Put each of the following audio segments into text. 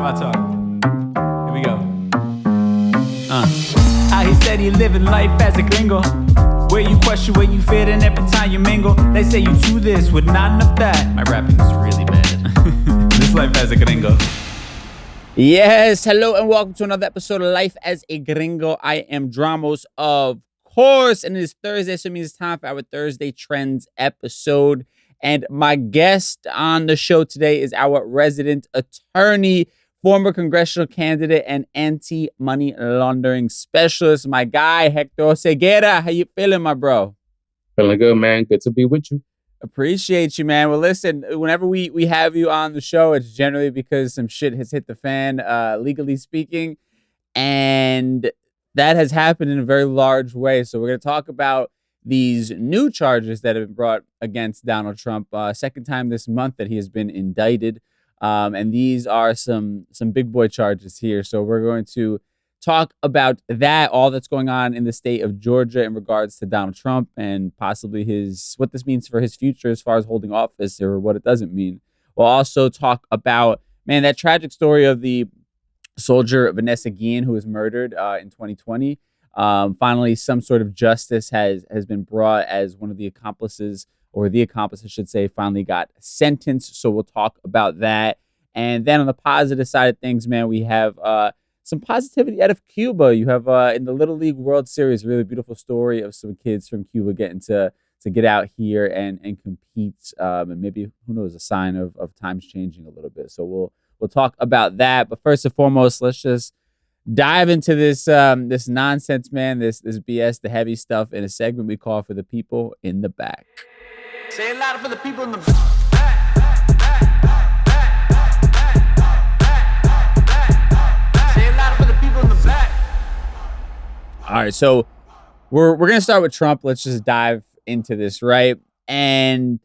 my talk. Here we go. How he said he living life as a gringo, where you question where you fit in every time you mingle. They say you do this with not enough that. My rapping is really bad. This life as a gringo. Yes, hello and welcome to another episode of Life as a Gringo. I am Dramos, of course, and it is Thursday, so it means it's time for our Thursday Trends episode. And my guest on the show today is our resident attorney, former congressional candidate, and anti-money laundering specialist, my guy, Hector Oseguera. How you feeling, my bro? Feeling good, man. Good to be with you. Appreciate you, man. Well, listen, whenever we have you on the show, it's generally because some shit has hit the fan, legally speaking, and that has happened in a very large way. So we're going to talk about these new charges that have been brought against Donald Trump, second time this month that he has been indicted, and these are some big boy charges here. So we're going to talk about that, all that's going on in the state of Georgia in regards to Donald Trump and possibly what this means for his future as far as holding office or what it doesn't mean. We'll also talk about, man, that tragic story of the soldier Vanessa Guillen who was murdered in 2020. Finally, some sort of justice has been brought as one of the accomplices, or the accomplice, I should say, finally got sentenced. So we'll talk about that. And then on the positive side of things, man, we have some positivity out of Cuba. You have in the Little League World Series, a really beautiful story of some kids from Cuba getting to get out here and compete. And maybe, who knows, a sign of times changing a little bit. So we'll talk about that. But first and foremost, let's just dive into this nonsense, man, this BS, the heavy stuff, in a segment we call For the People in the Back. Say it louder for the people in the back. All right, so we're going to start with Trump. Let's just dive into this, right? And,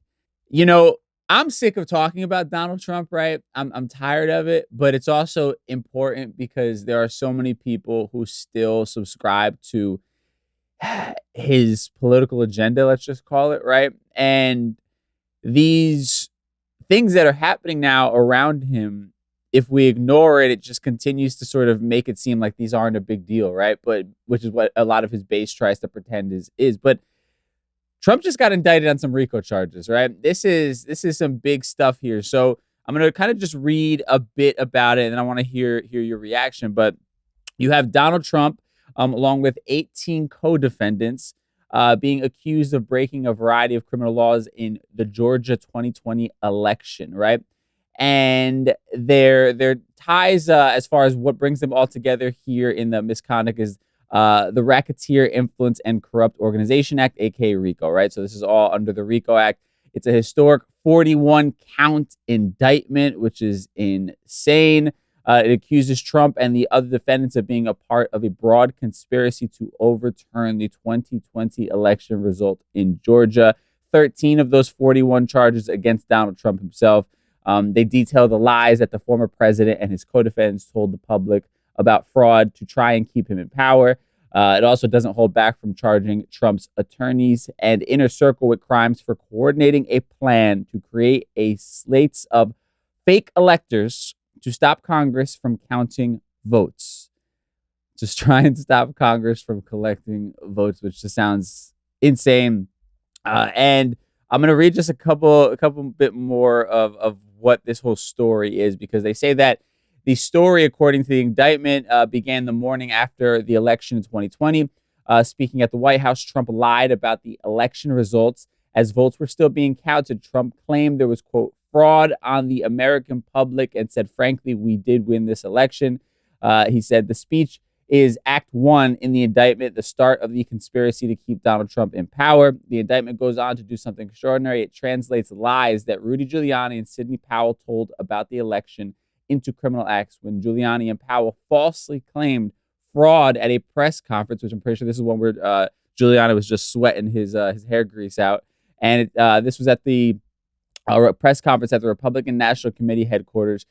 you know, I'm sick of talking about Donald Trump, right? I'm tired of it, but it's also important because there are so many people who still subscribe to his political agenda, let's just call it, right? And these things that are happening now around him, if we ignore it, it just continues to sort of make it seem like these aren't a big deal, right? But which is what a lot of his base tries to pretend is. But Trump just got indicted on some RICO charges, right? This is some big stuff here. So I'm gonna kind of just read a bit about it, and then I want to hear your reaction. But you have Donald Trump, along with 18 co-defendants, being accused of breaking a variety of criminal laws in the Georgia 2020 election, right? And their ties, as far as what brings them all together here in the misconduct, is the Racketeer Influence and Corrupt Organization Act, aka RICO, right? So this is all under the RICO Act. It's a historic 41-count indictment, which is insane. It accuses Trump and the other defendants of being a part of a broad conspiracy to overturn the 2020 election result in Georgia. 13 of those 41 charges against Donald Trump himself. They detail the lies that the former president and his co-defendants told the public about fraud to try and keep him in power. It also doesn't hold back from charging Trump's attorneys and inner circle with crimes for coordinating a plan to create a slate of fake electors to stop Congress from counting votes. Just try and stop Congress from collecting votes, which just sounds insane. And I'm going to read just a couple bit more of what this whole story is, because they say that the story, according to the indictment, began the morning after the election in 2020. Speaking at the White House, Trump lied about the election results as votes were still being counted. Trump claimed there was, quote, fraud on the American public and said, frankly, we did win this election. He said the speech is Act 1 in the indictment, the start of the conspiracy to keep Donald Trump in power. The indictment goes on to do something extraordinary. It translates lies that Rudy Giuliani and Sidney Powell told about the election into criminal acts when Giuliani and Powell falsely claimed fraud at a press conference, which I'm pretty sure this is one where Giuliani was just sweating his hair grease out. And this was at the press conference at the Republican National Committee headquarters,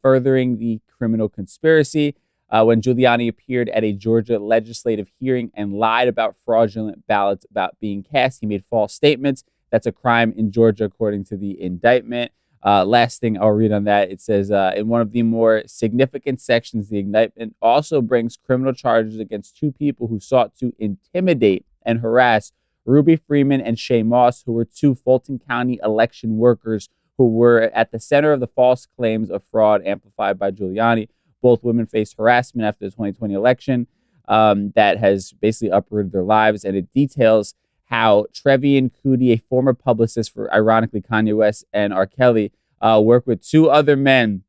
furthering the criminal conspiracy. When Giuliani appeared at a Georgia legislative hearing and lied about fraudulent ballots about being cast, he made false statements. That's a crime in Georgia, according to the indictment. Last thing I'll read on that, it says, in one of the more significant sections, the indictment also brings criminal charges against two people who sought to intimidate and harass Ruby Freeman and Shay Moss, who were two Fulton County election workers who were at the center of the false claims of fraud amplified by Giuliani. Both women faced harassment after the 2020 election that has basically uprooted their lives, and it details how Trevian Cootie, a former publicist for, ironically, Kanye West and R. Kelly, worked with two other men,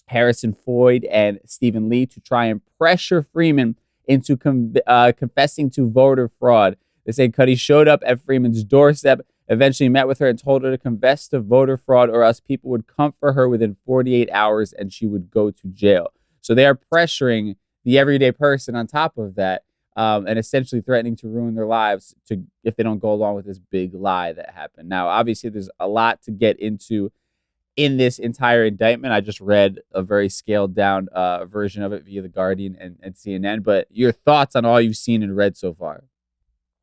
Harrison Floyd and Stephen Lee, to try and pressure Freeman into confessing to voter fraud. They say Cuddy showed up at Freeman's doorstep, eventually met with her and told her to confess to voter fraud or else people would come for her within 48 hours and she would go to jail. So they are pressuring the everyday person on top of that, and essentially threatening to ruin their lives if they don't go along with this big lie that happened. Now, obviously, there's a lot to get into in this entire indictment. I just read a very scaled down version of it via The Guardian and CNN. But your thoughts on all you've seen and read so far?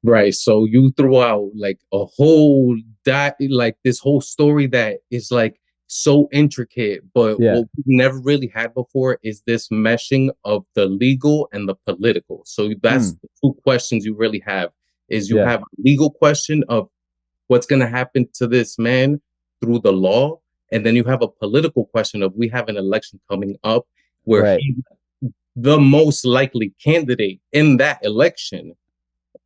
Right. So you threw out like a whole this whole story that is like so intricate, but what we've never really had before is this meshing of the legal and the political. So that's the two questions you really have. Is you have a legal question of what's going to happen to this man through the law, and then you have a political question of we have an election coming up where he's the most likely candidate in that election,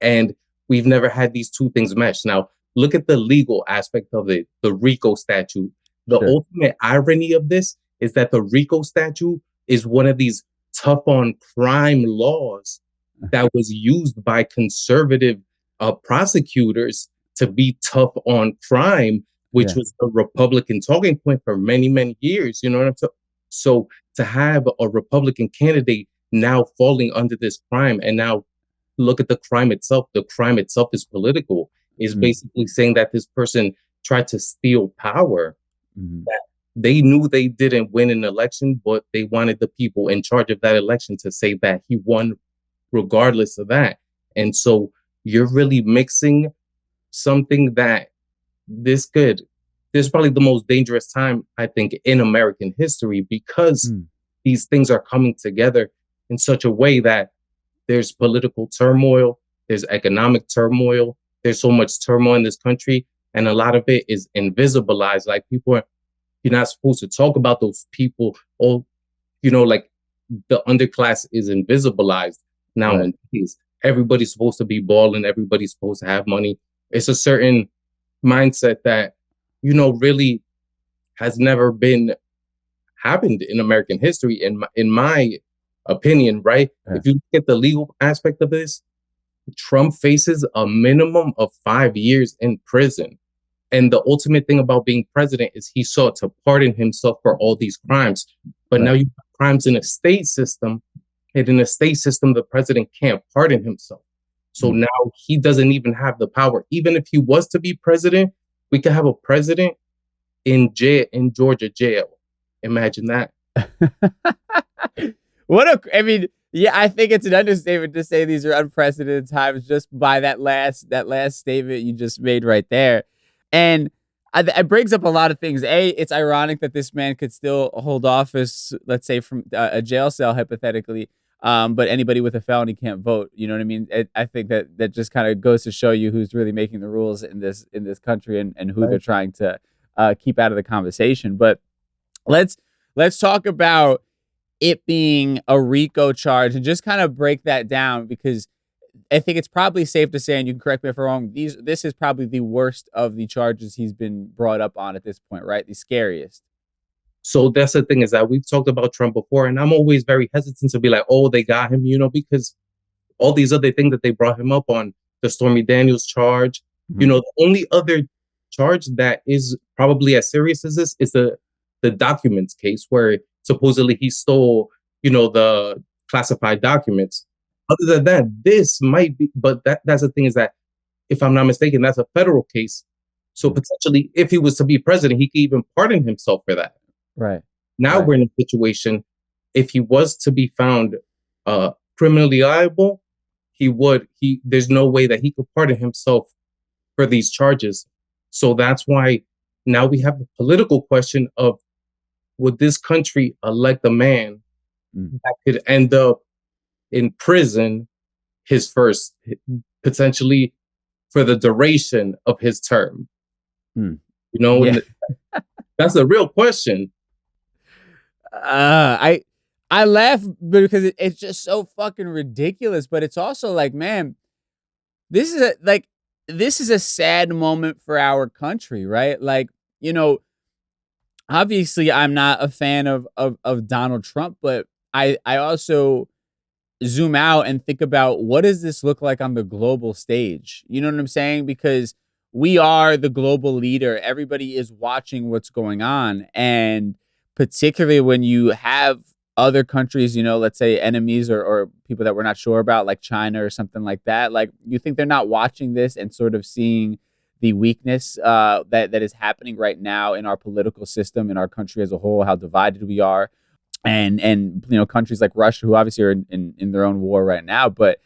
and we've never had these two things meshed. Now, look at the legal aspect of it, the RICO statute. The ultimate irony of this is that the RICO statute is one of these tough on crime laws that was used by conservative prosecutors to be tough on crime, which was a Republican talking point for many, many years. You know what I'm saying? So to have a Republican candidate now falling under this crime, and now look at the crime itself. The crime itself is political, is basically saying that this person tried to steal power. That they knew they didn't win an election, but they wanted the people in charge of that election to say that he won regardless of that. And so you're really mixing something that this is probably the most dangerous time, I think, in American history, because these things are coming together in such a way that there's political turmoil, there's economic turmoil, there's so much turmoil in this country. And a lot of it is invisibilized. Like you're not supposed to talk about those people. Or, like the underclass is invisibilized nowadays. Everybody's supposed to be balling. Everybody's supposed to have money. It's a certain mindset that, really has never been happened in American history, in my opinion, right? If you look at the legal aspect of this, Trump faces a minimum of 5 years in prison. And the ultimate thing about being president is he sought to pardon himself for all these crimes. But now you have crimes in a state system. And in a state system, the president can't pardon himself. So now he doesn't even have the power. Even if he was to be president, we could have a president in jail, in Georgia jail. Imagine that. I think it's an understatement to say these are unprecedented times just by that last statement you just made right there. And it brings up a lot of things. It's ironic that this man could still hold office, let's say from a jail cell, hypothetically, but anybody with a felony can't vote. You know what I mean? I think that just kind of goes to show you who's really making the rules in this country and who they're trying to keep out of the conversation. But let's talk about it being a RICO charge and just kind of break that down, because I think it's probably safe to say, and you can correct me if I'm wrong, this is probably the worst of the charges he's been brought up on at this point, right? The scariest. So that's the thing, is that we've talked about Trump before, and I'm always very hesitant to be like, oh, they got him, because all these other things that they brought him up on, the Stormy Daniels charge, the only other charge that is probably as serious as this is the documents case, where supposedly he stole, the classified documents. Other than that, this might be, but that's the thing, is that if I'm not mistaken, that's a federal case. So potentially, if he was to be president, he could even pardon himself for that. Right. Now we're in a situation, if he was to be found criminally liable, there's no way that he could pardon himself for these charges. So that's why now we have the political question of, would this country elect a man that could end up in prison potentially for the duration of his term? You know, Yeah. that's a real question. I laugh because it's just so fucking ridiculous, but it's also like, man, this is a sad moment for our country, right? Like, you know, obviously I'm not a fan of Donald Trump, but I also zoom out and think about, what does this look like on the global stage? You know what I'm saying? Because we are the global leader. Everybody is watching what's going on. And particularly when you have other countries, you know, let's say enemies or people that we're not sure about, like China or something like that, like, you think they're not watching this and sort of seeing the weakness that is happening right now in our political system, in our country as a whole, how divided we are. And you know, countries like Russia, who obviously are in their own war right now, but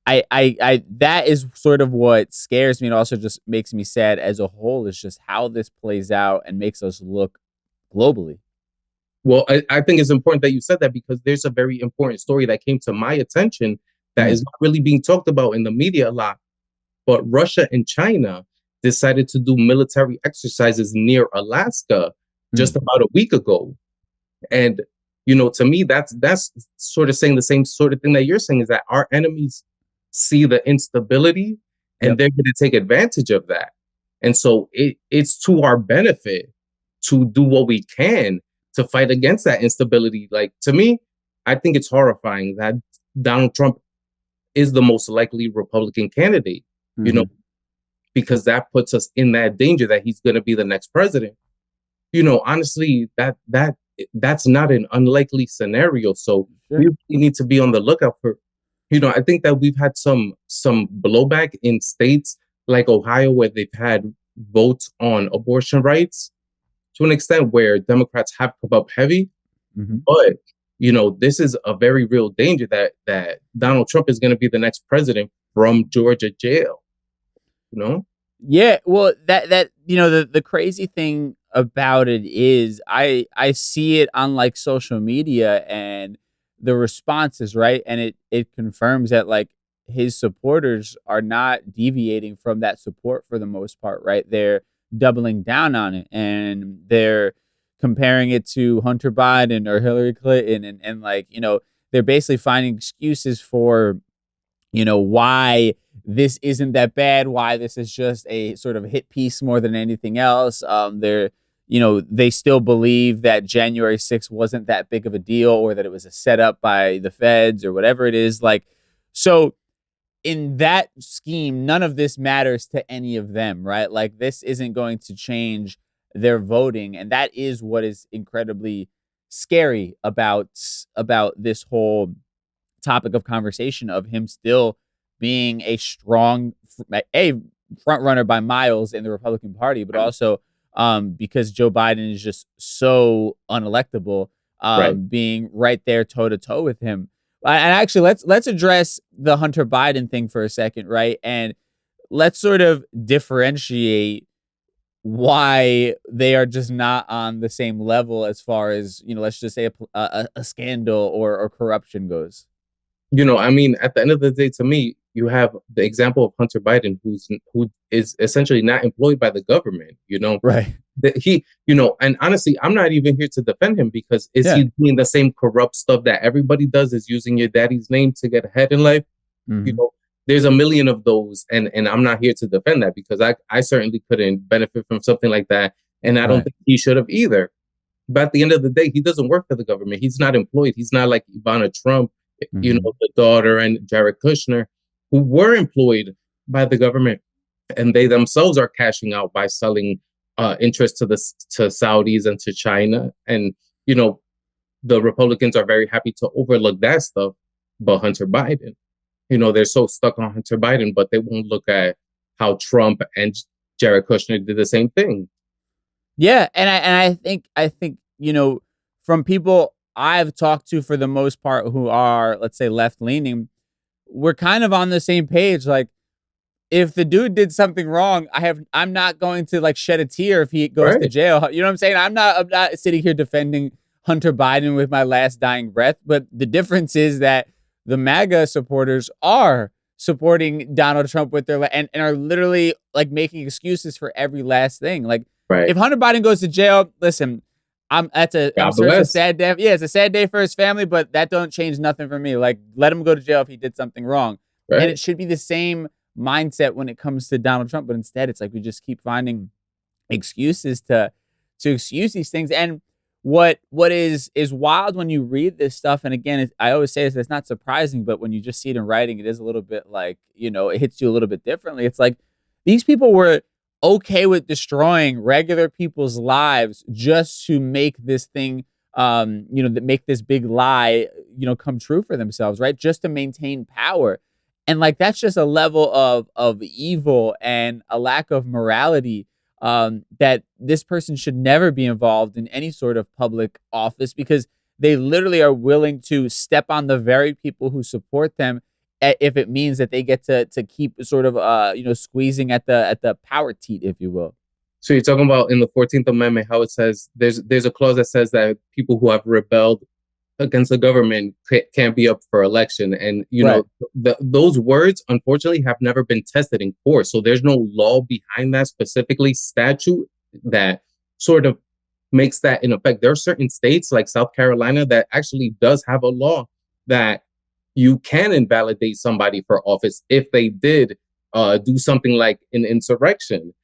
I that is sort of what scares me, and also just makes me sad as a whole, is just how this plays out and makes us look globally. Well, I think it's important that you said that, because there's a very important story that came to my attention that is not really being talked about in the media a lot. But Russia and China decided to do military exercises near Alaska just about a week ago. And, you know, to me, that's sort of saying the same sort of thing that you're saying, is that our enemies see the instability and they're going to take advantage of that. And so it's to our benefit to do what we can to fight against that instability. Like, to me, I think it's horrifying that Donald Trump is the most likely Republican candidate, you know, because that puts us in that danger that he's going to be the next president. You know, honestly, that's not an unlikely scenario. So we really need to be on the lookout for, you know, I think that we've had some blowback in states like Ohio, where they've had votes on abortion rights to an extent where Democrats have come up heavy. But, you know, this is a very real danger that Donald Trump is going to be the next president from Georgia jail, you know? Yeah, well, that you know, the crazy thing about it is I see it on like social media and the responses, right? And it confirms that like his supporters are not deviating from that support for the most part, right? They're doubling down on it, and they're comparing it to Hunter Biden or Hillary Clinton, and like, you know, they're basically finding excuses for, you know, why this isn't that bad, why this is just a sort of hit piece more than anything else. They're, you know, they still believe that January 6th wasn't that big of a deal, or that it was a setup by the feds or whatever it is. Like, so in that scheme, none of this matters to any of them, right? Like, this isn't going to change their voting. And that is what is incredibly scary about this whole topic of conversation, of him still being a strong front runner by miles in the Republican Party, but also because Joe Biden is just so unelectable, being right there toe to toe with him. And actually, let's address the Hunter Biden thing for a second, right? And let's sort of differentiate why they are just not on the same level as far as, you know, let's just say a scandal or corruption goes. You know, I mean, at the end of the day, to me, you have the example of Hunter Biden, who is essentially not employed by the government, you know? Right. He, you know, and honestly, I'm not even here to defend him, because he doing the same corrupt stuff that everybody does, is using your daddy's name to get ahead in life? You know, there's a million of those, and I'm not here to defend that, because I certainly couldn't benefit from something like that, and I don't think he should have either. But at the end of the day, he doesn't work for the government. He's not employed. He's not like Ivana Trump, you know, the daughter, and Jared Kushner, who were employed by the government, and they themselves are cashing out by selling interest to Saudis and to China. And, you know, the Republicans are very happy to overlook that stuff. But Hunter Biden, you know, they're so stuck on Hunter Biden, but they won't look at how Trump and Jared Kushner did the same thing. Yeah, and I think, you know, from people I've talked to, for the most part, who are, let's say, left leaning, we're kind of on the same page. Like, if the dude did something wrong, I'm not going to like shed a tear if he goes to jail. You know what I'm saying? I'm not sitting here defending Hunter Biden with my last dying breath. But the difference is that the MAGA supporters are supporting Donald Trump with their and are literally like making excuses for every last thing. Like if Hunter Biden goes to jail, listen, I'm sure it's a sad day. Yeah, it's a sad day for his family, but that don't change nothing for me. Like let him go to jail if he did something wrong. And it should be the same mindset when it comes to Donald Trump, but instead it's like we just keep finding excuses to excuse these things. And what is wild when you read this stuff, and again, I always say this, it's not surprising, but when you just see it in writing, it is a little bit like, it hits you a little bit differently. It's like these people were okay with destroying regular people's lives just to make this thing, that make this big lie, come true for themselves, right? Just to maintain power. And like that's just a level of evil and a lack of morality that this person should never be involved in any sort of public office, because they literally are willing to step on the very people who support them if it means that they get to keep sort of squeezing at the power teat, if you will. So you're talking about in the 14th Amendment how it says there's a clause that says that people who have rebelled against the government can't be up for election. And, those words, unfortunately, have never been tested in court. So there's no law behind that specifically statute that sort of makes that in effect. There are certain states like South Carolina that actually does have a law that you can invalidate somebody for office if they did do something like an insurrection.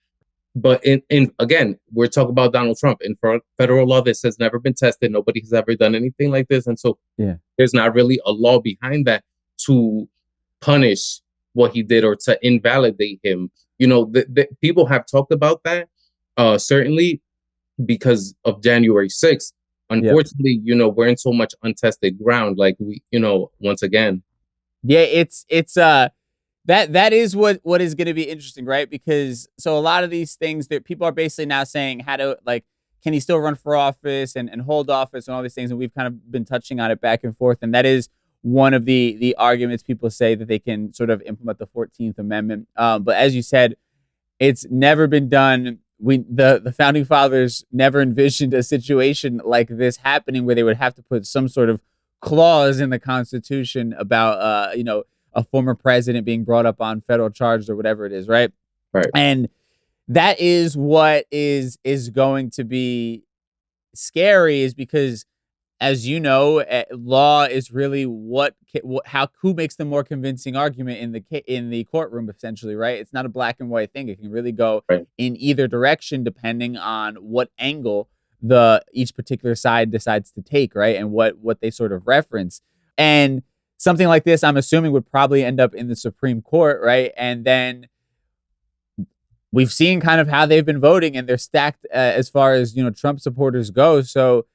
But in again, we're talking about Donald Trump. In federal law, this has never been tested. Nobody has ever done anything like this. And so there's not really a law behind that to punish what he did or to invalidate him. The people have talked about that, certainly because of January 6th. Unfortunately, we're in so much untested ground. Like we, once again. Yeah, it's That is what is going to be interesting, right? Because so a lot of these things that people are basically now saying can he still run for office and hold office and all these things, and we've kind of been touching on it back and forth, and that is one of the arguments people say that they can sort of implement the 14th Amendment. But as you said, it's never been done. The founding fathers never envisioned a situation like this happening where they would have to put some sort of clause in the Constitution about a former president being brought up on federal charges or whatever it is, right? Right. And that is what is going to be scary, is because, as you know, law is really who makes the more convincing argument in the courtroom, essentially, right? It's not a black and white thing. It can really go in either direction depending on what angle each particular side decides to take, right? And what they sort of reference. And something like this, I'm assuming, would probably end up in the Supreme Court, right? And then we've seen kind of how they've been voting, and they're stacked as far as Trump supporters go. So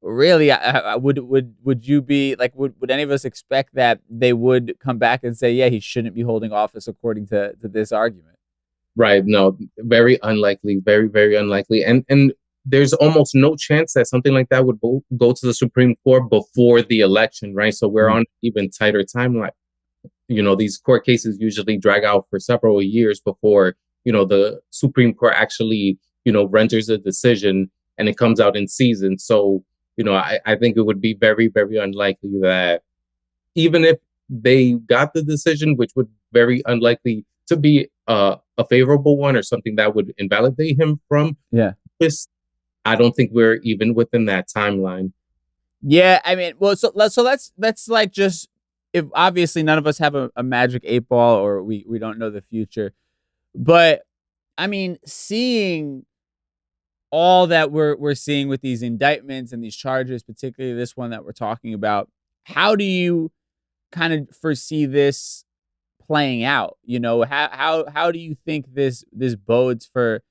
really, would you be like, would any of us expect that they would come back and say, yeah, he shouldn't be holding office according to this argument? Right. No, very unlikely. Very, very unlikely. And there's almost no chance that something like that would go to the Supreme Court before the election, right? So we're on an even tighter timeline. These court cases usually drag out for several years before, the Supreme Court actually, renders a decision and it comes out in season. So, I think it would be very, very unlikely that even if they got the decision, which would very unlikely to be a favorable one or something that would invalidate him from this, I don't think we're even within that timeline. Yeah, I mean, well, so let's like just, if obviously none of us have a magic 8-ball or we don't know the future, but I mean, seeing all that we're seeing with these indictments and these charges, particularly this one that we're talking about, how do you kind of foresee this playing out? How do you think this bodes for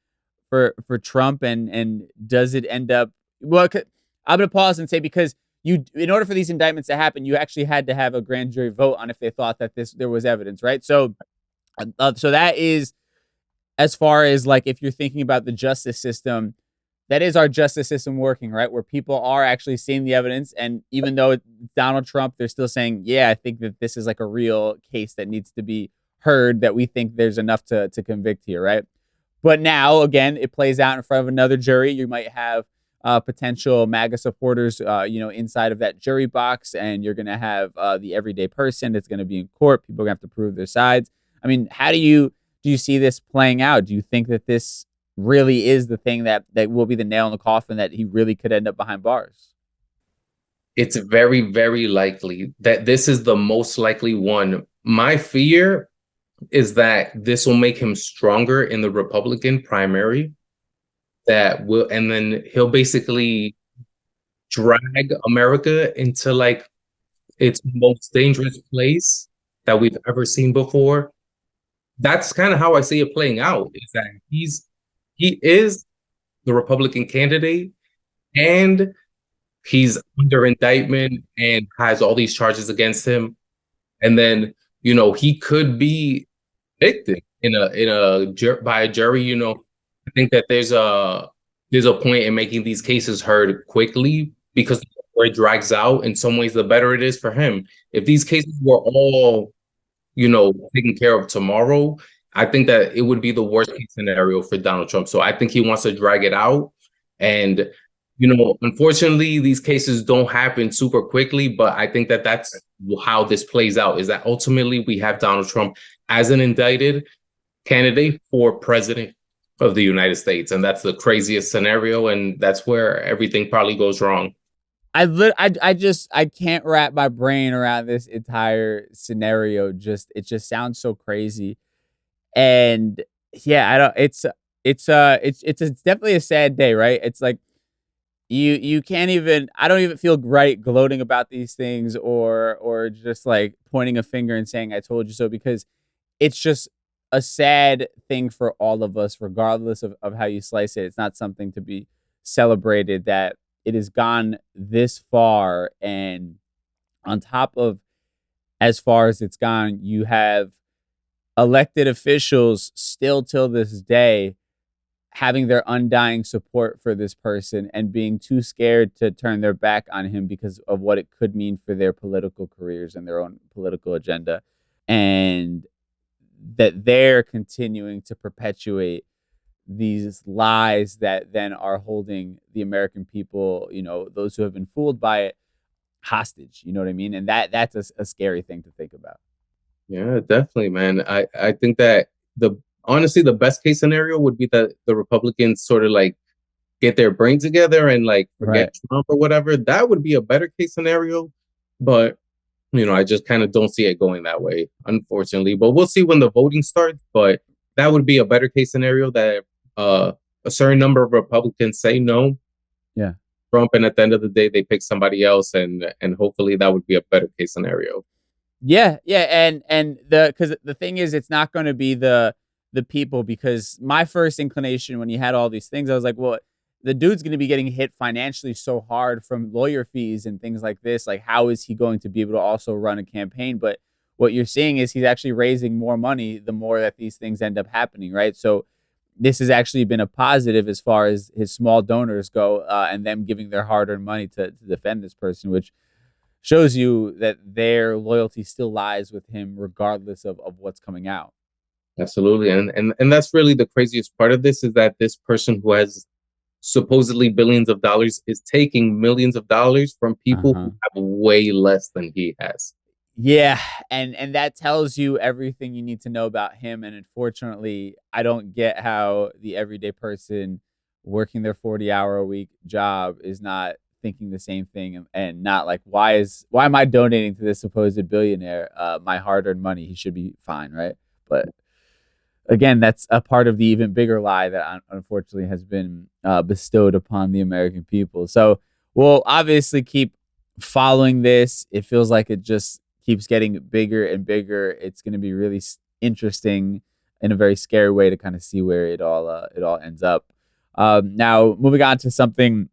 Trump, and does it end up? Well, I'm going to pause and say, because in order for these indictments to happen, you actually had to have a grand jury vote on if they thought that there was evidence, right? So that is, as far as like, if you're thinking about the justice system, that is our justice system working, right? Where people are actually seeing the evidence, and even though it's Donald Trump, they're still saying, yeah, I think that this is like a real case that needs to be heard that we think there's enough to convict here, right? But now, again, it plays out in front of another jury. You might have potential MAGA supporters, inside of that jury box, and you're going to have the everyday person that's going to be in court. People are going to have to prove their sides. I mean, how do you see this playing out? Do you think that this really is the thing that will be the nail in the coffin, that he really could end up behind bars? It's very, very likely that this is the most likely one. My fear is that this will make him stronger in the Republican primary. And then he'll basically drag America into like its most dangerous place that we've ever seen before. That's kind of how I see it playing out, is that he is the Republican candidate, and he's under indictment and has all these charges against him. And then, he could be convicted by a jury. I think that there's a point in making these cases heard quickly, because the more it drags out, in some ways, the better it is for him. If these cases were all, taken care of tomorrow, I think that it would be the worst case scenario for Donald Trump. So I think he wants to drag it out. And, unfortunately, these cases don't happen super quickly, but I think that that's how this plays out, is that ultimately we have Donald Trump as an indicted candidate for president of the United States. And that's the craziest scenario. And that's where everything probably goes wrong. I can't wrap my brain around this entire scenario. It just sounds so crazy. And yeah, it's definitely a sad day, right? It's like, you can't even, I don't even feel right gloating about these things, or just like pointing a finger and saying, I told you so, because it's just a sad thing for all of us, regardless of how you slice it. It's not something to be celebrated that it has gone this far. And on top of as far as it's gone, you have elected officials still till this day having their undying support for this person and being too scared to turn their back on him because of what it could mean for their political careers and their own political agenda. And that they're continuing to perpetuate these lies that then are holding the American people, those who have been fooled by it, hostage. You know what I mean? And that's a scary thing to think about. Yeah, definitely, man. I think that honestly, the best case scenario would be that the Republicans sort of like get their brains together and like forget Trump or whatever. That would be a better case scenario. But, I just kind of don't see it going that way, unfortunately. But we'll see when the voting starts. But that would be a better case scenario, that a certain number of Republicans say no. Yeah. Trump, and at the end of the day, they pick somebody else, and hopefully that would be a better case scenario. Yeah, and because the thing is, it's not going to be the people, because my first inclination when you had all these things, I was like, well, the dude's going to be getting hit financially so hard from lawyer fees and things like this. Like, how is he going to be able to also run a campaign? But what you're seeing is he's actually raising more money the more that these things end up happening, right? So this has actually been a positive as far as his small donors go, and them giving their hard-earned money to defend this person, which shows you that their loyalty still lies with him regardless of what's coming out. Absolutely. And that's really the craziest part of this, is that this person who has supposedly billions of dollars is taking millions of dollars from people who have way less than he has. Yeah, and that tells you everything you need to know about him. And unfortunately, I don't get how the everyday person working their 40-hour-a-week job is not thinking the same thing, and not like, why am I donating to this supposed billionaire my hard-earned money? He should be fine, right? But again, that's a part of the even bigger lie that unfortunately has been bestowed upon the American people. So we'll obviously keep following this. It feels like it just keeps getting bigger and bigger. It's going to be really interesting in a very scary way to kind of see where it all ends up. Now, moving on to something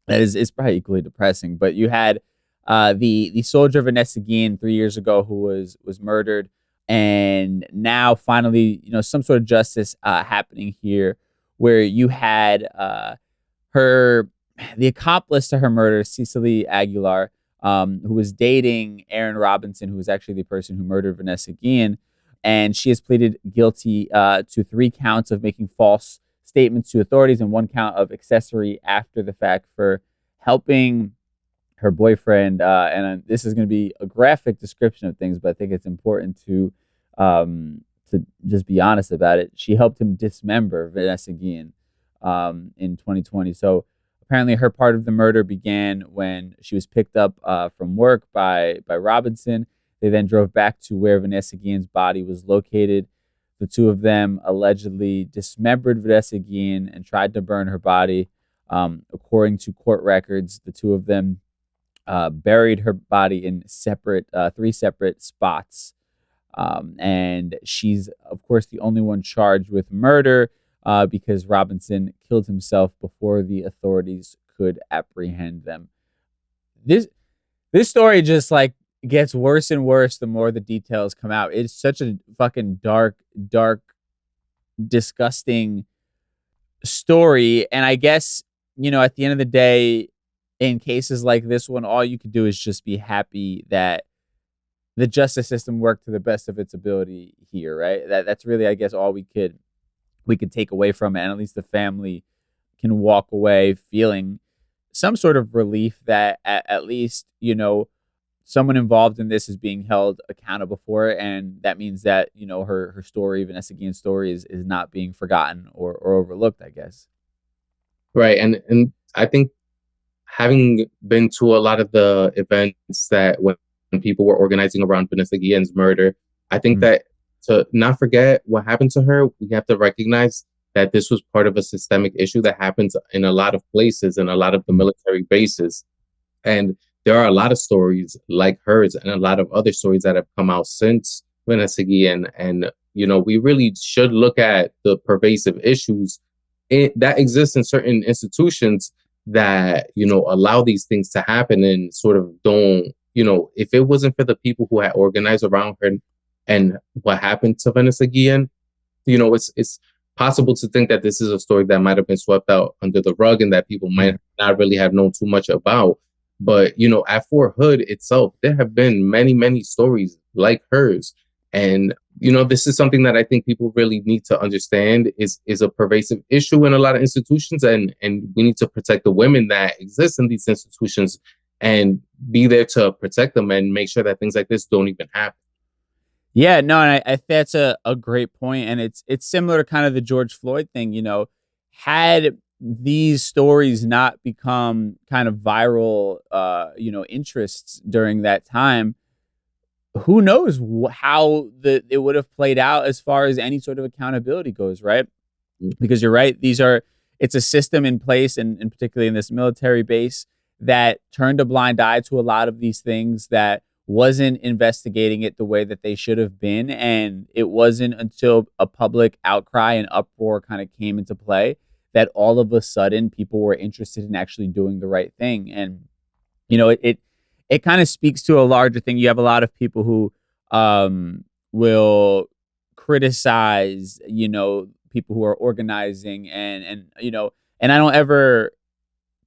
that is probably equally depressing, but you had the soldier Vanessa Guillen 3 years ago who was murdered, and now finally, some sort of justice happening here, where you had the accomplice to her murder, Cecily Aguilar, who was dating Aaron Robinson, who was actually the person who murdered Vanessa Guillen. And she has pleaded guilty to 3 counts of making false statements to authorities and 1 count of accessory after the fact for helping her boyfriend. And this is going to be a graphic description of things, but I think it's important to just be honest about it. She helped him dismember Vanessa Guillen in 2020. So apparently her part of the murder began when she was picked up from work by Robinson. They then drove back to where Vanessa Guillen's body was located. The 2 of them allegedly dismembered Vanessa Guillen and tried to burn her body. According to court records, the 2 of them buried her body in 3 separate spots. And she's, of course, the only one charged with murder because Robinson killed himself before the authorities could apprehend them. This story just like gets worse and worse the more the details come out. It's such a fucking dark, disgusting story. And I guess, at the end of the day, in cases like this one, all you could do is just be happy that the justice system worked to the best of its ability here, right? That's really, I guess, all we could take away from it. And at least the family can walk away feeling some sort of relief that at least, someone involved in this is being held accountable for it. And that means that, her story, Vanessa Guillen's story is not being forgotten or overlooked, I guess. Right. And I think having been to a lot of the events that when people were organizing around Vanessa Guillen's murder, I think that to not forget what happened to her, we have to recognize that this was part of a systemic issue that happens in a lot of places and a lot of the military bases. And there are a lot of stories like hers and a lot of other stories that have come out since Vanessa Guillen. And, we really should look at the pervasive issues that exist in certain institutions that, allow these things to happen and sort of don't, if it wasn't for the people who had organized around her and what happened to Vanessa Guillen, it's possible to think that this is a story that might have been swept out under the rug and that people might not really have known too much about. But, at Fort Hood itself, there have been many, many stories like hers. And, this is something that I think people really need to understand is a pervasive issue in a lot of institutions. And we need to protect the women that exist in these institutions and be there to protect them and make sure that things like this don't even happen. Yeah, no, and I that's a great point. And it's similar to kind of the George Floyd thing, had these stories not become kind of viral, interests during that time, who knows how it would have played out as far as any sort of accountability goes, right? Because you're right, it's a system in place, and particularly in this military base, that turned a blind eye to a lot of these things, that wasn't investigating it the way that they should have been. And it wasn't until a public outcry and uproar kind of came into play that all of a sudden people were interested in actually doing the right thing. And, it kind of speaks to a larger thing. You have a lot of people who will criticize, people who are organizing and I don't ever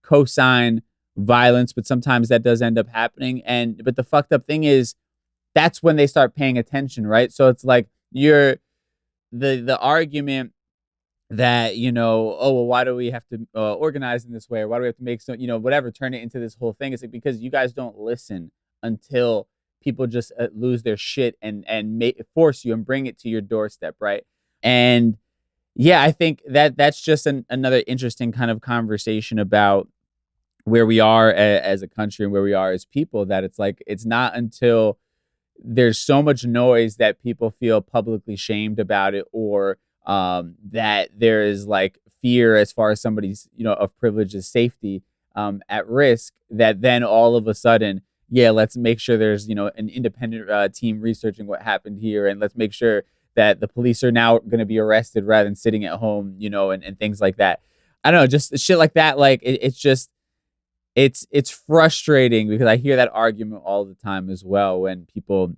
co-sign violence, but sometimes that does end up happening. But the fucked up thing is that's when they start paying attention, right? So it's like the argument that, oh, well, why do we have to organize in this way? Or why do we have to make whatever, turn it into this whole thing? It's like, because you guys don't listen until people just lose their shit and force you and bring it to your doorstep, right? And yeah, I think that's just another interesting kind of conversation about where we are as a country and where we are as people, that it's like, it's not until there's so much noise that people feel publicly shamed about it, or that there is like fear as far as somebody's, of privilege's safety at risk, that then all of a sudden, yeah, let's make sure there's, an independent team researching what happened here. And let's make sure that the police are now going to be arrested rather than sitting at home, and things like that. I don't know, just shit like that. Like it's frustrating, because I hear that argument all the time as well when people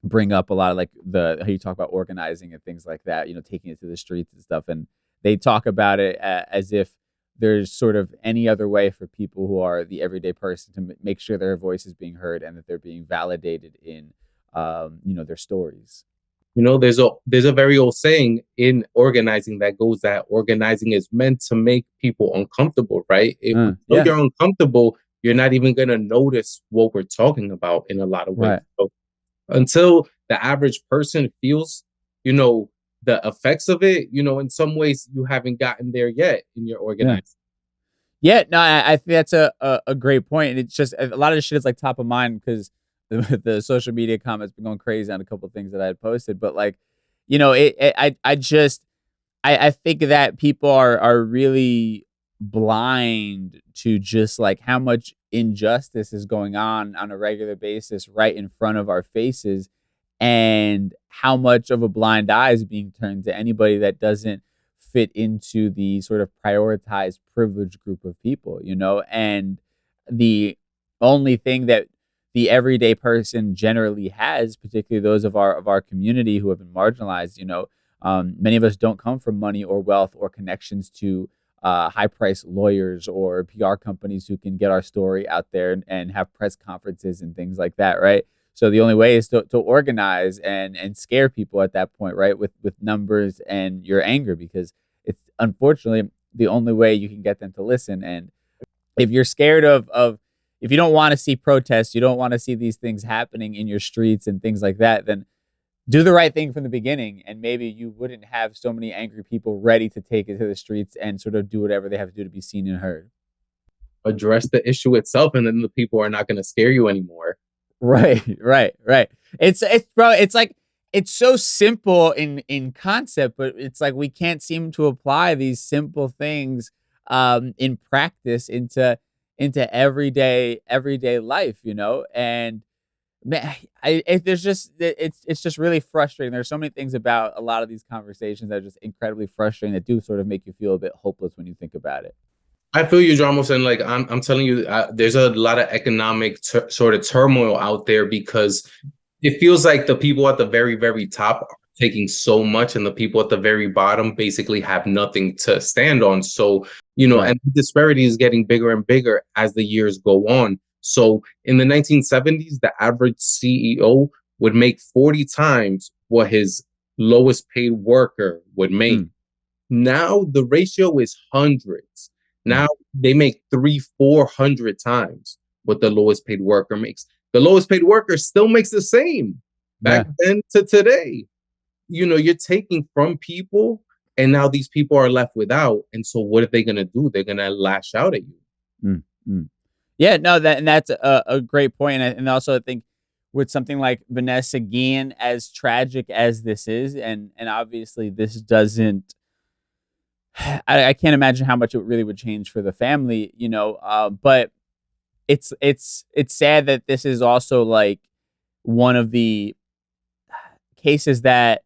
bring up a lot of like how you talk about organizing and things like that, taking it to the streets and stuff. And they talk about it as if there's sort of any other way for people who are the everyday person to make sure their voice is being heard and that they're being validated in, their stories. There's a very old saying in organizing that goes that organizing is meant to make people uncomfortable, right? If you're uncomfortable, you're not even gonna notice what we're talking about in a lot of ways. Right. So until the average person feels, the effects of it, in some ways you haven't gotten there yet in your organizing. Yeah, no, I think that's a great point. And it's just a lot of this shit is like top of mind because the social media comments been going crazy on a couple of things that I had posted. But like, I think that people are really blind to just like how much injustice is going on a regular basis right in front of our faces, and how much of a blind eye is being turned to anybody that doesn't fit into the sort of prioritized privileged group of people, and the only thing that the everyday person generally has, particularly those of our community who have been marginalized, many of us don't come from money or wealth or connections to high-priced lawyers or PR companies who can get our story out there and have press conferences and things like that, right? So the only way is to organize and scare people at that point, right? With numbers and your anger, because it's unfortunately the only way you can get them to listen. And if you're scared of if you don't want to see protests, you don't want to see these things happening in your streets and things like that, then do the right thing from the beginning, and maybe you wouldn't have so many angry people ready to take it to the streets and sort of do whatever they have to do to be seen and heard. Address the issue itself, and then the people are not going to scare you anymore. Right. It's like it's so simple in concept, but it's like we can't seem to apply these simple things in practice into everyday life, and man, it's just really frustrating. There's so many things about a lot of these conversations that are just incredibly frustrating, that do sort of make you feel a bit hopeless when you think about it. I feel you, Dramos, and like I'm telling you, there's a lot of economic sort of turmoil out there, because it feels like the people at the very, very top are taking so much, and the people at the very bottom basically have nothing to stand on. So, Right. And the disparity is getting bigger and bigger as the years go on. So in the 1970s, the average CEO would make 40 times what his lowest paid worker would make. Now the ratio is hundreds. Now they make 300-400 times what the lowest paid worker makes. The lowest paid worker still makes the same back then to today. You're taking from people, and now these people are left without. And so what are they going to do? They're going to lash out at you. Yeah, no, that's a great point. And also I think with something like Vanessa Guillen, as tragic as this is, and obviously this doesn't, I can't imagine how much it really would change for the family, but it's sad that this is also like one of the cases that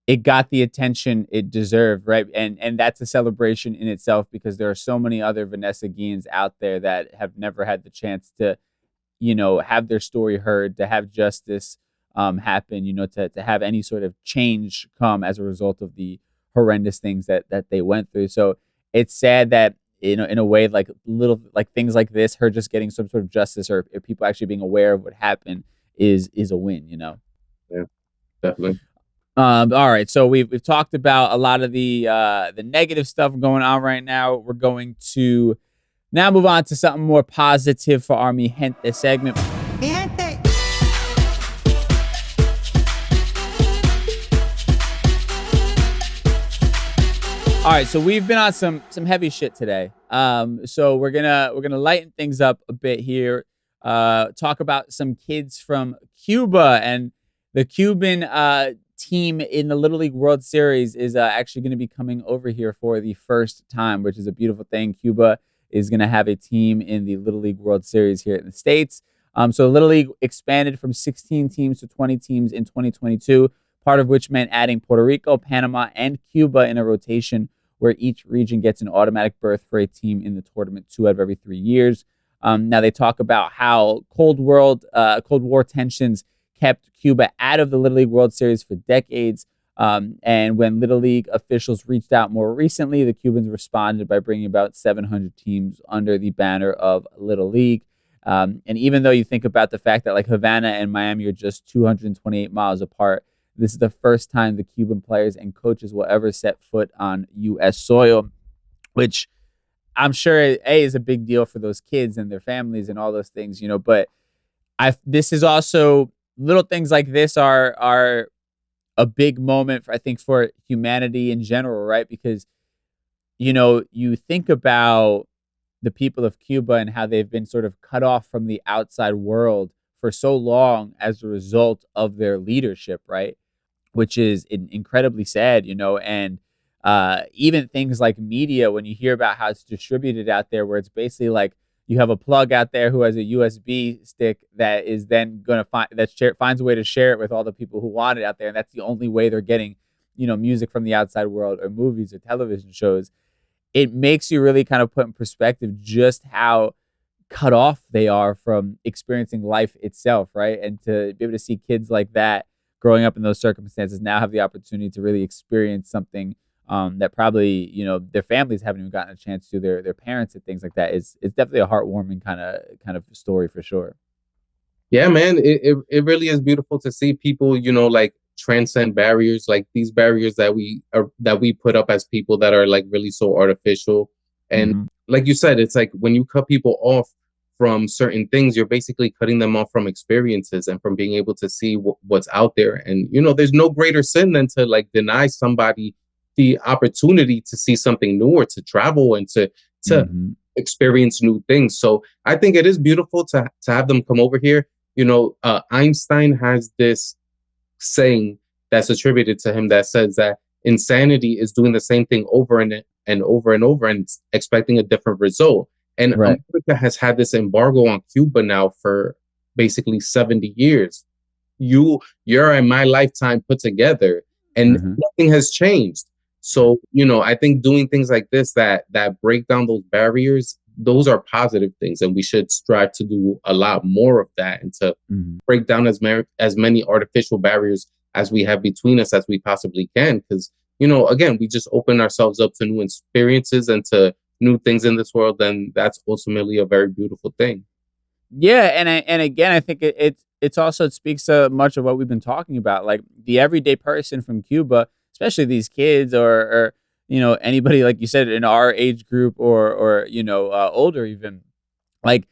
it got the attention it deserved, right? And that's a celebration in itself, because there are so many other Vanessa Guillens out there that have never had the chance to, have their story heard, to have justice happen, to have any sort of change come as a result of the horrendous things that they went through. So it's sad that, in a way, like little like things like this, her just getting some sort of justice, or people actually being aware of what happened, is a win. Yeah, definitely. All right, so we've talked about a lot of the negative stuff going on right now. We're going to now move on to something more positive for our Mi Gente segment. Mi Gente. All right, so we've been on some heavy shit today. So we're gonna lighten things up a bit here. Talk about some kids from Cuba, and the Cuban team in the Little League World Series is actually going to be coming over here for the first time, which is a beautiful thing. Cuba is going to have a team in the Little League World Series here in the States. So Little League expanded from 16 teams to 20 teams in 2022, part of which meant adding Puerto Rico, Panama, and Cuba in a rotation where each region gets an automatic berth for a team in the tournament 2 out of every 3 years. Now they talk about how Cold War tensions kept Cuba out of the Little League World Series for decades. And when Little League officials reached out more recently, the Cubans responded by bringing about 700 teams under the banner of Little League. And even though you think about the fact that like Havana and Miami are just 228 miles apart, this is the first time the Cuban players and coaches will ever set foot on U.S. soil, which I'm sure is a big deal for those kids and their families and all those things, but this is also, little things like this are a big moment, I think, for humanity in general, right? Because, you think about the people of Cuba and how they've been sort of cut off from the outside world for so long as a result of their leadership, right? Which is incredibly sad, and even things like media, when you hear about how it's distributed out there, where it's basically like you have a plug out there who has a USB stick that is then going to finds a way to share it with all the people who want it out there. And that's the only way they're getting, music from the outside world or movies or television shows. It makes you really kind of put in perspective just how cut off they are from experiencing life itself, right? And to be able to see kids like that growing up in those circumstances now have the opportunity to really experience something that probably, their families haven't even gotten a chance to, their parents and things like that. It's definitely a heartwarming kind of story for sure. Yeah, man, it really is beautiful to see people, like transcend barriers, like these barriers that we put up as people that are like really so artificial. And like you said, it's like when you cut people off from certain things, you're basically cutting them off from experiences and from being able to see what's out there. And, there's no greater sin than to like deny somebody the opportunity to see something new or to travel and to experience new things. So I think it is beautiful to have them come over here. Einstein has this saying that's attributed to him that says that insanity is doing the same thing over and over and over and expecting a different result. And America has had this embargo on Cuba now for basically 70 years. You're in my lifetime put together, and nothing has changed. So, I think doing things like this that break down those barriers, those are positive things, and we should strive to do a lot more of that and to break down as many artificial barriers as we have between us as we possibly can. Because, again, we just open ourselves up to new experiences and to new things in this world, and that's ultimately a very beautiful thing. Yeah, and again, I think it also speaks to much of what we've been talking about, like the everyday person from Cuba, especially these kids or anybody, like you said, in our age group or older even, like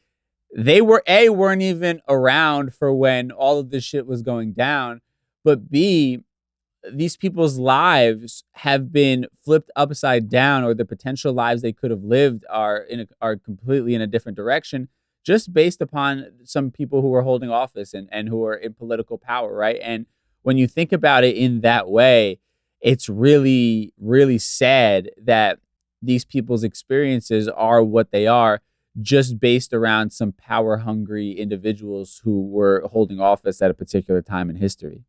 they weren't even around for when all of this shit was going down, but B, these people's lives have been flipped upside down, or the potential lives they could have lived are completely in a different direction, just based upon some people who are holding office and who are in political power, right? And when you think about it in that way, it's really, really sad that these people's experiences are what they are, just based around some power-hungry individuals who were holding office at a particular time in history.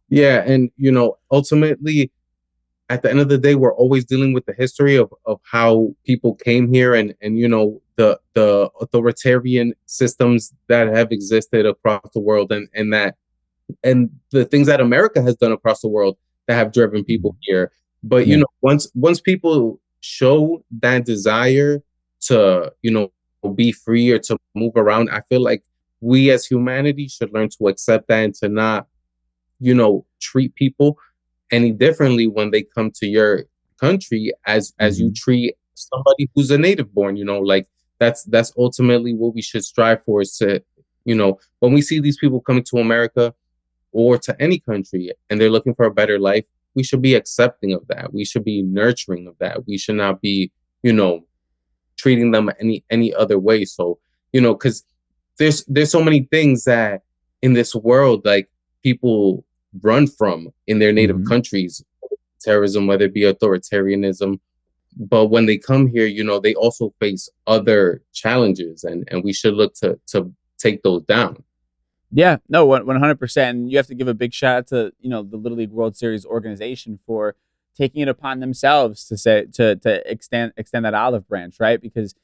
Yeah, and ultimately, at the end of the day, we're always dealing with the history of how people came here and the authoritarian systems that have existed across the world and the things that America has done across the world that have driven people here. But once people show that desire to be free or to move around, I feel like we as humanity should learn to accept that and to not treat people any differently when they come to your country as you treat somebody who's a native born. Like that's ultimately what we should strive for, is to when we see these people coming to America or to any country and they're looking for a better life, we should be accepting of that. We should be nurturing of that. We should not be treating them any other way. So because there's so many things that in this world, like, people run from in their native countries, terrorism, whether it be authoritarianism. But when they come here, they also face other challenges, and we should look to take those down. Yeah, no, 100%. And you have to give a big shout out to, the Little League World Series organization for taking it upon themselves to extend that olive branch, right? Because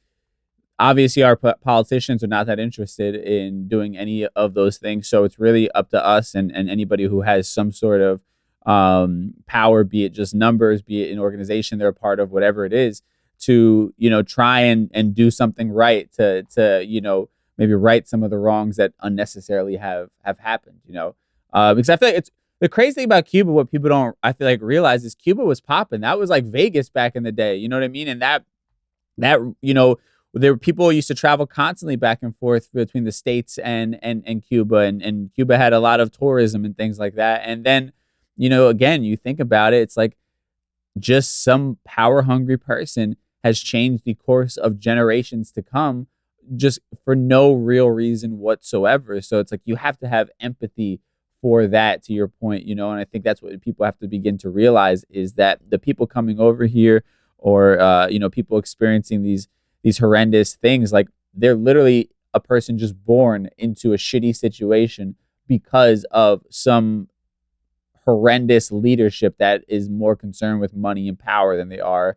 obviously our politicians are not that interested in doing any of those things. So it's really up to us and anybody who has some sort of power, be it just numbers, be it an organization they're a part of, whatever it is, to, try and do something right to maybe right some of the wrongs that unnecessarily have happened, because I feel like the crazy thing about Cuba, what people don't, I feel like, realize is Cuba was popping. That was like Vegas back in the day. You know what I mean? And that there were people who used to travel constantly back and forth between the States and Cuba, and Cuba had a lot of tourism and things like that. And then, again, you think about it, it's like just some power hungry person has changed the course of generations to come just for no real reason whatsoever. So it's like you have to have empathy for that, to your point, and I think that's what people have to begin to realize, is that the people coming over here, or people experiencing these horrendous things, like they're literally a person just born into a shitty situation because of some horrendous leadership that is more concerned with money and power than they are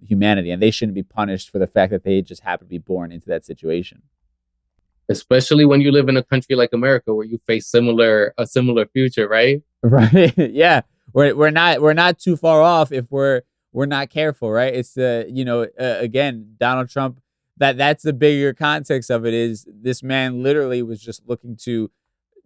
humanity, and they shouldn't be punished for the fact that they just happen to be born into that situation. Especially when you live in a country like America, where you face a similar future, right? Right. Yeah, we're not too far off if we're not careful, right? It's again, Donald Trump. That's the bigger context of it, is this man literally was just looking to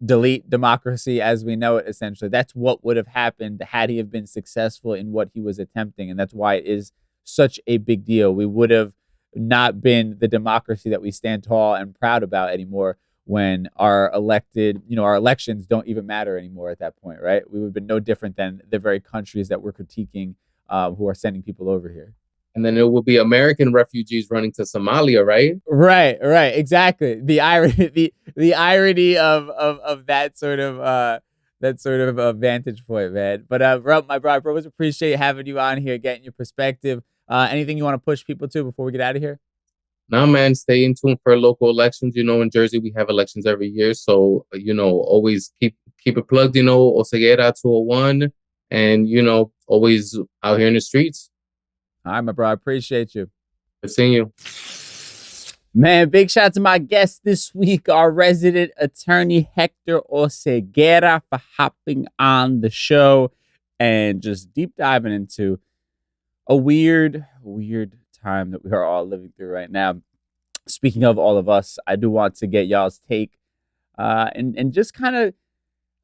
delete democracy as we know it. Essentially, that's what would have happened had he have been successful in what he was attempting, and that's why it is such a big deal. We would have not been the democracy that we stand tall and proud about anymore when our elections don't even matter anymore at that point, right? We would have been no different than the very countries that we're critiquing, who are sending people over here. And then it will be American refugees running to Somalia, right? Right, exactly. The irony, the irony of that sort of vantage point, man. But my bro, I always appreciate having you on here, getting your perspective. Anything you want to push people to before we get out of here? No, man, stay in tune for local elections. In Jersey, we have elections every year. So, always keep it plugged, Oseguera 201, and, always out here in the streets. All right, my bro, I appreciate you. Good seeing you. Man, big shout out to my guest this week, our resident attorney, Hector Oseguera, for hopping on the show and just deep diving into a weird time that we are all living through right now. Speaking of all of us, I do want to get y'all's take and just kind of,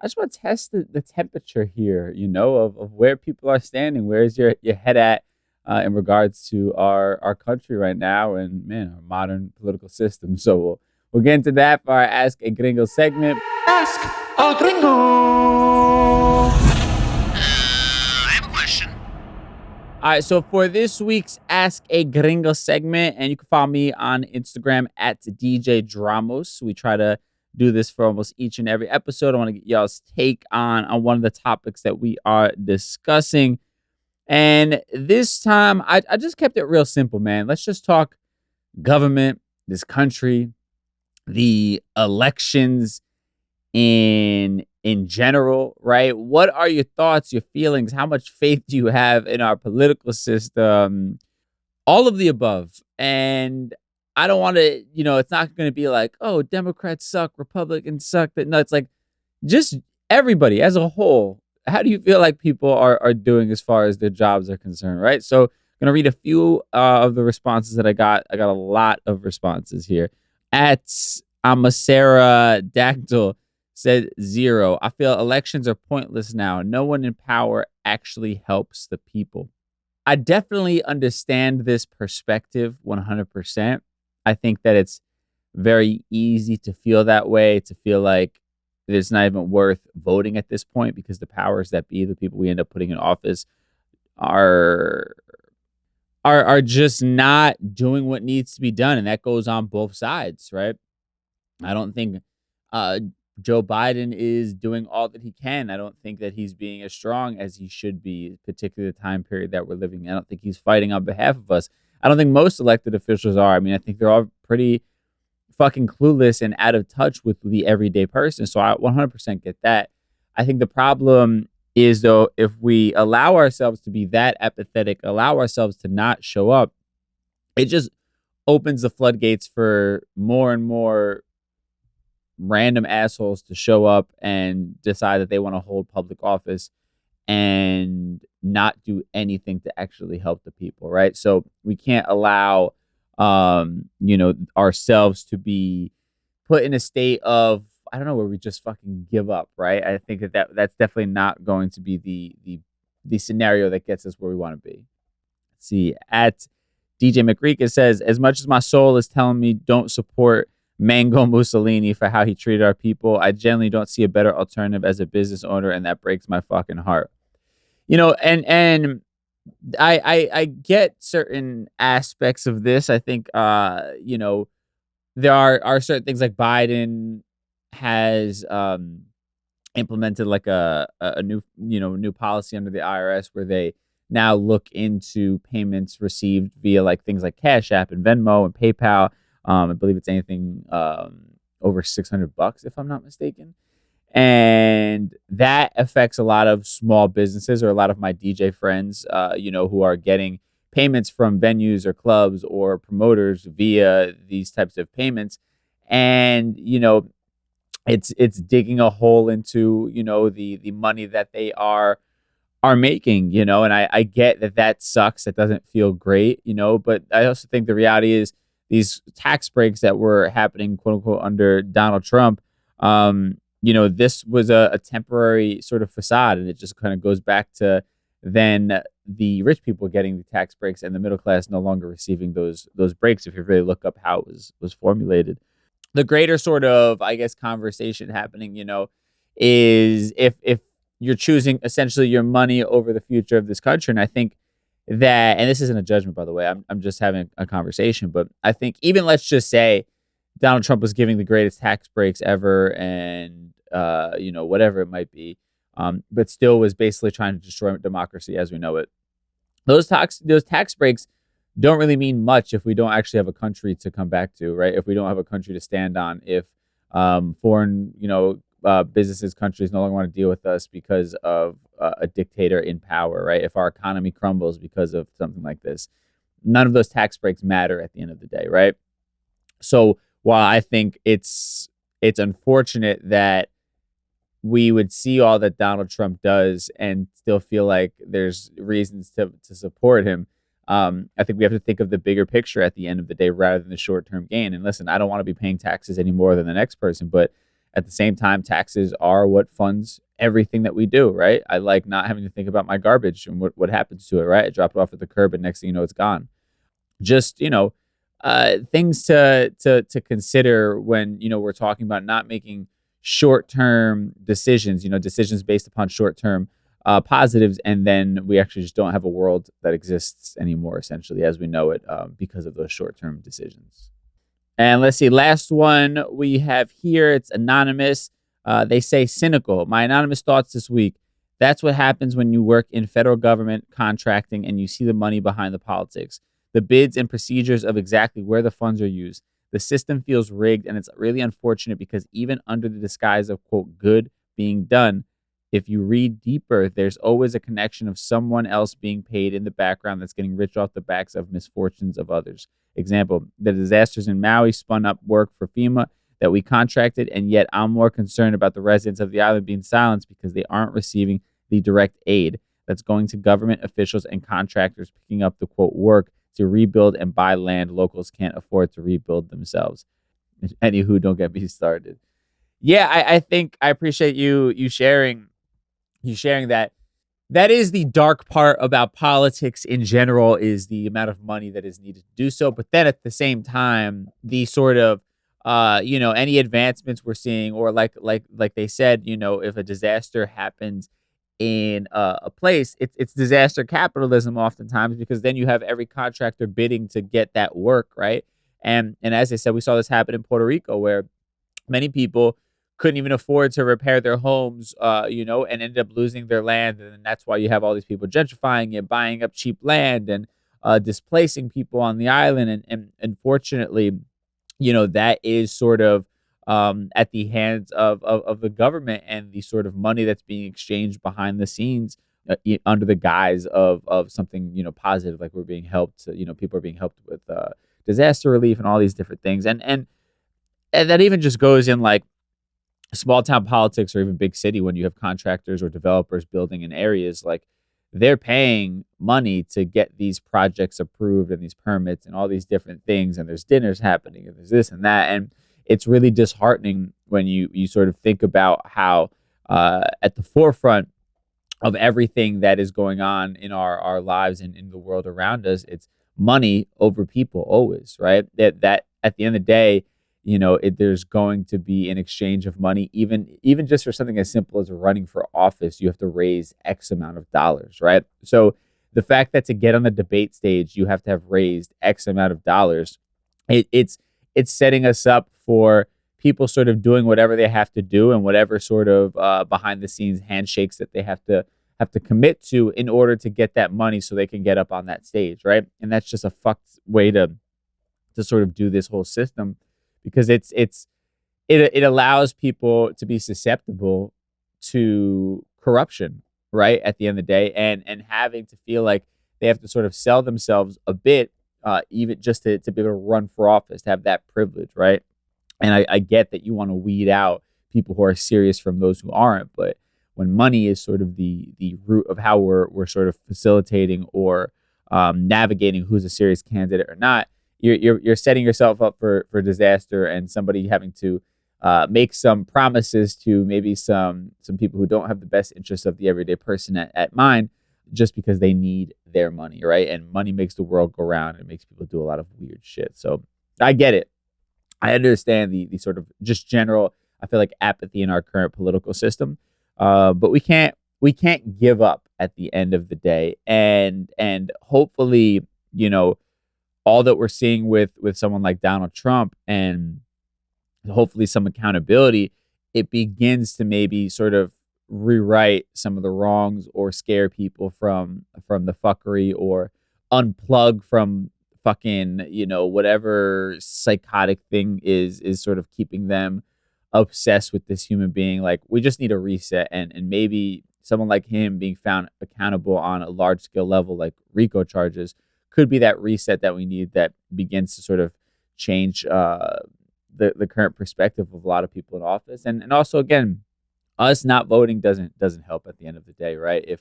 I just want to test the temperature here, of where people are standing. Where's your head at in regards to our country right now and, man, our modern political system. So we'll get into that for our Ask a Gringo segment. Ask a Gringo! I have a question. All right, so for this week's Ask a Gringo segment, and you can follow me on Instagram at DJ Dramos. We try to do this for almost each and every episode. I want to get y'all's take on one of the topics that we are discussing. And this time, I just kept it real simple, man. Let's just talk government, this country, the elections in general, right? What are your thoughts, your feelings? How much faith do you have in our political system? All of the above. And I don't want to, it's not going to be like, oh, Democrats suck, Republicans suck. No, it's like just everybody as a whole. How do you feel like people are doing as far as their jobs are concerned, right? So I'm going to read a few of the responses that I got. I got a lot of responses here. At Amasera Dactyl said 0. I feel elections are pointless now. No one in power actually helps the people. I definitely understand this perspective 100%. I think that it's very easy to feel that way, to feel like it's not even worth voting at this point because the powers that be, the people we end up putting in office, are just not doing what needs to be done. And that goes on both sides, right? I don't think Joe Biden is doing all that he can. I don't think that he's being as strong as he should be, particularly the time period that we're living in. I don't think he's fighting on behalf of us. I don't think most elected officials are. I mean, I think they're all pretty fucking clueless and out of touch with the everyday person. So I 100% get that. I think the problem is, though, if we allow ourselves to be that apathetic, allow ourselves to not show up, it just opens the floodgates for more and more random assholes to show up and decide that they want to hold public office and not do anything to actually help the people, right? So we can't allow ourselves to be put in a state of I don't know, where we just fucking give up, right? I think that's definitely not going to be the scenario that gets us where we want to be. Let's see, at DJ McReek, says, as much as my soul is telling me don't support Mango Mussolini for how he treated our people, I generally don't see a better alternative as a business owner, and that breaks my fucking heart. And I get certain aspects of this. I think there are certain things, like Biden has implemented like a new new policy under the IRS where they now look into payments received via like things like Cash App and Venmo and PayPal. I believe it's anything over $600, if I'm not mistaken. And that affects a lot of small businesses, or a lot of my DJ friends, who are getting payments from venues or clubs or promoters via these types of payments. And, it's digging a hole into, the money that they are making, and I get that sucks. That doesn't feel great, but I also think the reality is these tax breaks that were happening, quote unquote, under Donald Trump, this was a temporary sort of facade, and it just kind of goes back to then the rich people getting the tax breaks and the middle class no longer receiving those breaks, if you really look up how it was formulated. The greater sort of, I guess, conversation happening, is if you're choosing essentially your money over the future of this country. And I think that, and this isn't a judgment, by the way, I'm just having a conversation, but I think even, let's just say Donald Trump was giving the greatest tax breaks ever, and whatever it might be, but still was basically trying to destroy democracy as we know it. Those tax breaks don't really mean much if we don't actually have a country to come back to, right? If we don't have a country to stand on, if foreign, businesses, countries no longer want to deal with us because of a dictator in power, right? If our economy crumbles because of something like this, none of those tax breaks matter at the end of the day, right? So while I think it's unfortunate that we would see all that Donald Trump does and still feel like there's reasons to support him, I think we have to think of the bigger picture at the end of the day rather than the short-term gain. And listen, I don't want to be paying taxes any more than the next person, but at the same time, taxes are what funds everything that we do, right? I like not having to think about my garbage and what happens to it, right? I drop it off at the curb and next thing you know, it's gone. Just, things to consider when, we're talking about not making short-term decisions, decisions based upon short-term positives, and then we actually just don't have a world that exists anymore, essentially, as we know it, because of those short-term decisions. And let's see, last one we have here. It's anonymous. They say, cynical. My anonymous thoughts this week. That's what happens when you work in federal government contracting and you see the money behind the politics, the bids and procedures of exactly where the funds are used. The system feels rigged, and it's really unfortunate because even under the disguise of, quote, good being done, if you read deeper, there's always a connection of someone else being paid in the background that's getting rich off the backs of misfortunes of others. Example, the disasters in Maui spun up work for FEMA that we contracted, and yet I'm more concerned about the residents of the island being silenced because they aren't receiving the direct aid that's going to government officials and contractors picking up the, quote, work to rebuild and buy land locals can't afford to rebuild themselves. Anywho, don't get me started. Yeah, I think I appreciate you sharing that. That is the dark part about politics in general, is the amount of money that is needed to do so. But then at the same time, the sort of, any advancements we're seeing, or like they said, if a disaster happens in a place, it's disaster capitalism oftentimes, because then you have every contractor bidding to get that work, right? And as I said, we saw this happen in Puerto Rico, where many people couldn't even afford to repair their homes, and ended up losing their land. And that's why you have all these people gentrifying it, buying up cheap land, and displacing people on the island. And unfortunately, that is sort of at the hands of the government, and the sort of money that's being exchanged behind the scenes under the guise of something, positive, like we're being helped, people are being helped with disaster relief and all these different things. And that even just goes in like small town politics, or even big city, when you have contractors or developers building in areas, like they're paying money to get these projects approved and these permits and all these different things. And there's dinners happening and there's this and that. And it's really disheartening when you sort of think about how at the forefront of everything that is going on in our lives and in the world around us, it's money over people always, right? That at the end of the day, there's going to be an exchange of money, even just for something as simple as running for office. You have to raise X amount of dollars, right? So the fact that to get on the debate stage, you have to have raised X amount of dollars, it's setting us up for people sort of doing whatever they have to do and whatever sort of behind the scenes handshakes that they have to commit to in order to get that money so they can get up on that stage, right? And that's just a fucked way to sort of do this whole system, because it allows people to be susceptible to corruption, right? At the end of the day, and having to feel like they have to sort of sell themselves a bit, even just to be able to run for office, to have that privilege, right? And I get that you want to weed out people who are serious from those who aren't, but when money is sort of the root of how we're sort of facilitating or navigating who's a serious candidate or not, you're setting yourself up for disaster, and somebody having to make some promises to maybe some people who don't have the best interests of the everyday person at mind, just because they need their money, right? And money makes the world go round. It makes people do a lot of weird shit. So I get it. I understand the sort of just general, I feel like, apathy in our current political system. But we can't give up at the end of the day. And hopefully, all that we're seeing with someone like Donald Trump, and hopefully some accountability, it begins to maybe sort of rewrite some of the wrongs or scare people from the fuckery, or unplug from fucking, whatever psychotic thing is sort of keeping them obsessed with this human being. Like, we just need a reset, and maybe someone like him being found accountable on a large scale level, like RICO charges, could be that reset that we need, that begins to sort of change the current perspective of a lot of people in office. And also, again, us not voting doesn't help at the end of the day, right? If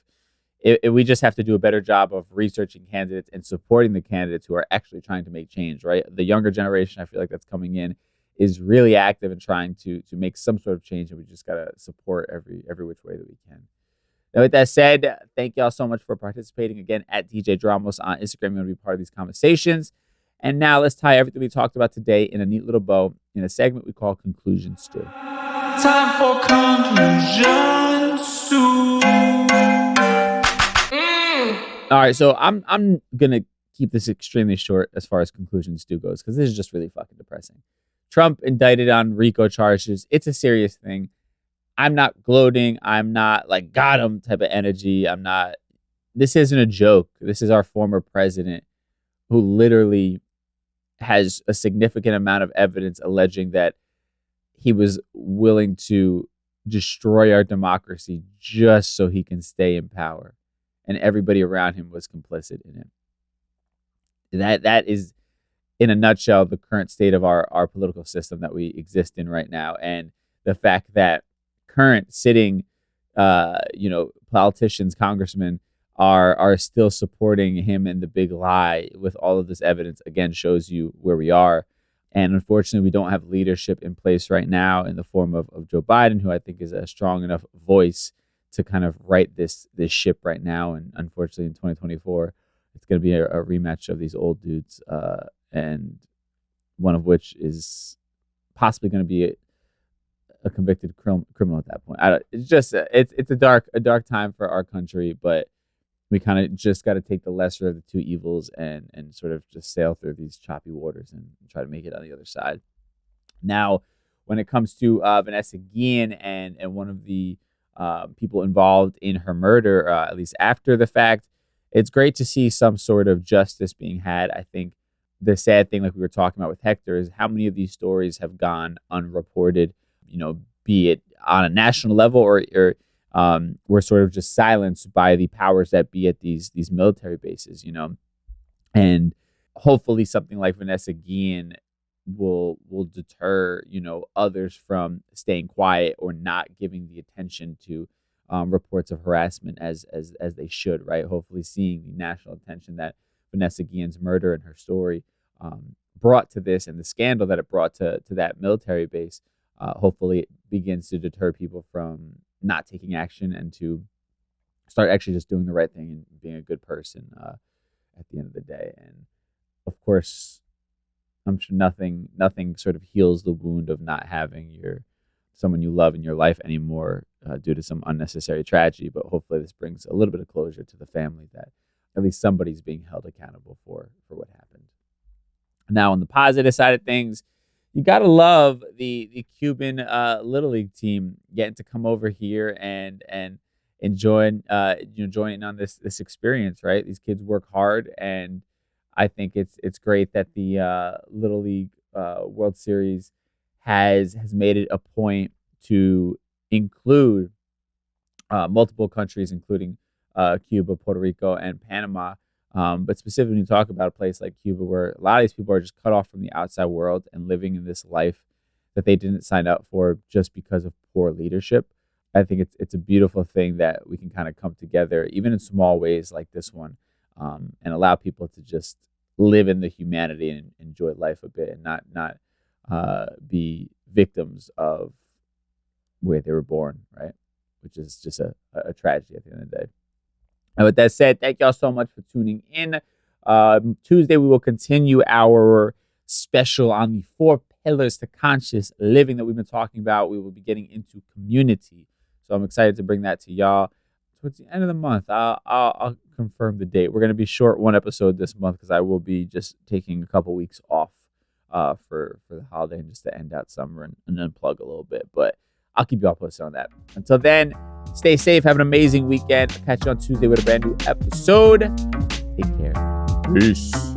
we just have to do a better job of researching candidates and supporting the candidates who are actually trying to make change, right? The younger generation, I feel like, that's coming in is really active in trying to make some sort of change, and we just gotta support every which way that we can. Now, with that said, thank y'all so much for participating again at DJ Dramos on Instagram. You want to be part of these conversations. And now let's tie everything we talked about today in a neat little bow in a segment we call Conclusion Stew. Time for Conclusion Stew. All right, so I'm gonna keep this extremely short as far as Conclusion Stew goes, because this is just really fucking depressing. Trump indicted on RICO charges. It's a serious thing. I'm not gloating. I'm not like got him type of energy. I'm not. This isn't a joke. This is our former president, who literally has a significant amount of evidence alleging that he was willing to destroy our democracy just so he can stay in power, and everybody around him was complicit in it. That is, in a nutshell, the current state of our political system that we exist in right now, and the fact that current sitting, politicians, congressmen are still supporting him in the big lie with all of this evidence, again, shows you where we are. And unfortunately, we don't have leadership in place right now in the form of Joe Biden, who I think is a strong enough voice to kind of right this ship right now. And unfortunately, in 2024, it's going to be a rematch of these old dudes, and one of which is possibly going to be a convicted criminal at that point. It's just it's a dark time for our country, but we kind of just got to take the lesser of the two evils and sort of just sail through these choppy waters and try to make it on the other side. Now, when it comes to Vanessa Guillen and one of the people involved in her murder, at least after the fact, it's great to see some sort of justice being had. I think the sad thing, like we were talking about with Hector, is how many of these stories have gone unreported, be it on a national level or we're sort of just silenced by the powers that be at these military bases, and hopefully something like Vanessa Guillen will deter, others from staying quiet or not giving the attention to reports of harassment as they should, right? Hopefully seeing the national attention that Vanessa Guillen's murder and her story brought to this and the scandal that it brought to that military base, hopefully it begins to deter people from not taking action and to start actually just doing the right thing and being a good person at the end of the day. And of course, I'm sure nothing sort of heals the wound of not having someone you love in your life anymore due to some unnecessary tragedy. But hopefully this brings a little bit of closure to the family that at least somebody's being held accountable for what happened. Now, on the positive side of things, you got to love the Cuban Little League team getting to come over here and enjoying joining on this experience, right? These kids work hard, and I think it's great that the Little League World Series has made it a point to include multiple countries, including Cuba, Puerto Rico, and Panama. But specifically, when you talk about a place like Cuba, where a lot of these people are just cut off from the outside world and living in this life that they didn't sign up for just because of poor leadership, I think it's a beautiful thing that we can kind of come together, even in small ways like this one, and allow people to just live in the humanity and enjoy life a bit, and not be victims of where they were born, right? Which is just a tragedy at the end of the day. And with that said, thank y'all so much for tuning in. Tuesday, we will continue our special on the 4 pillars to conscious living that we've been talking about. We will be getting into community. So I'm excited to bring that to y'all towards the end of the month. I'll confirm the date. We're going to be short one episode this month because I will be just taking a couple weeks off for the holiday and just to end out summer and unplug a little bit. But I'll keep y'all posted on that. Until then, stay safe. Have an amazing weekend. I'll catch you on Tuesday with a brand new episode. Take care. Peace.